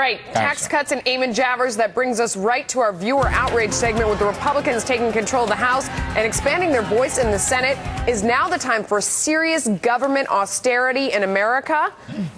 right, tax cuts and Eamon Javers. That brings us right to our viewer outrage segment with the Republicans taking control of the House and expanding their voice in the Senate. Is now the time for serious government austerity in America?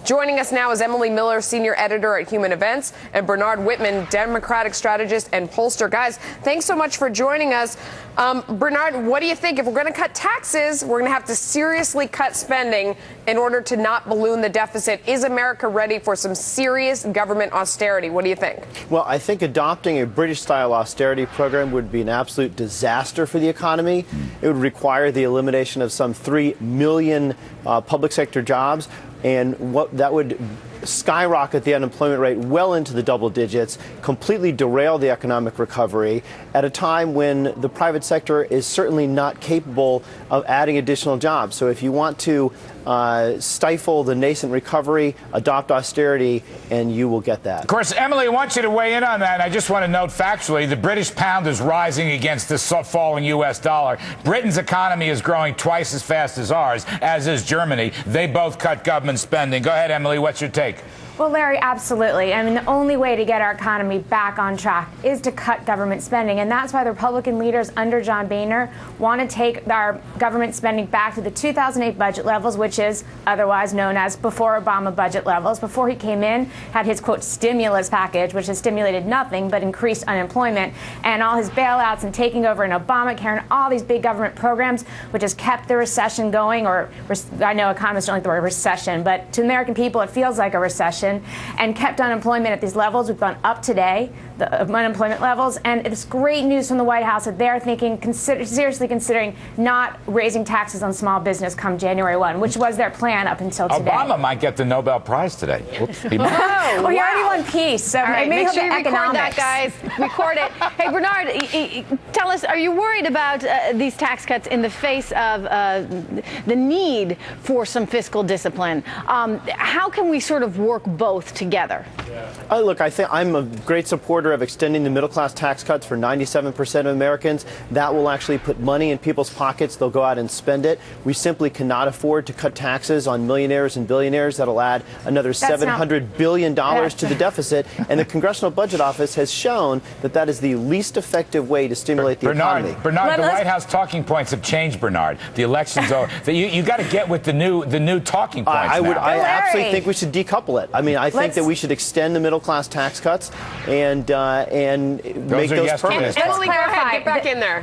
Joining us now is Emily Miller, senior editor at Human Events, and Bernard Whitman, Democratic strategist and pollster. Guys, thanks so much for joining us. Bernard, what do you think? If we're going to cut taxes, we're going to have to seriously cut spending in order to not balloon the deficit. Is America ready for some serious government austerity? What do you think? Well, I think adopting a British-style austerity program would be an absolute disaster for the economy. It would require the elimination of some 3 million public sector jobs, and what that would skyrocket the unemployment rate well into the double digits, completely derail the economic recovery at a time when the private sector is certainly not capable of adding additional jobs. So if you want to stifle the nascent recovery, adopt austerity, and you will get that. Of course, Emily, I want you to weigh in on that. I just want to note factually, the British pound is rising against the falling U.S. dollar. Britain's economy is growing twice as fast as ours, as is Germany. They both cut government spending. Go ahead, Emily. What's your take? Well, Larry, absolutely. I mean, the only way to get our economy back on track is to cut government spending. And that's why the Republican leaders under John Boehner want to take our government spending back to the 2008 budget levels, which is otherwise known as before Obama budget levels. Before he came in, had his, quote, stimulus package, which has stimulated nothing but increased unemployment, and all his bailouts and taking over an Obamacare and all these big government programs, which has kept the recession going, or I know economists don't like the word recession, but to American people, it feels like a recession, and kept unemployment at these levels. We've gone up today, the unemployment levels, and it's great news from the White House that they're thinking, seriously considering not raising taxes on small business come January 1, which was their plan up until today. Obama might get the Nobel Prize today. He might. Well, he already won peace, so right, maybe make he'll sure get you record economics. that, guys. Record it. Hey, Bernard, tell us, are you worried about these tax cuts in the face of the need for some fiscal discipline? How can we sort of work both together? Look, I think I'm a great supporter of extending the middle-class tax cuts for 97% of Americans. That will actually put money in people's pockets. They'll go out and spend it. We simply cannot afford to cut taxes on millionaires and billionaires. That'll add another $700 billion to the deficit. And the Congressional Budget Office has shown that that is the least effective way to stimulate the economy. Bernard, the White House talking points have changed, Bernard. The election's over. You got to get with the new talking points I absolutely think we should decouple it. I mean, I think that we should extend the middle-class tax cuts and make those permanent. Emily, go ahead. Get back in there.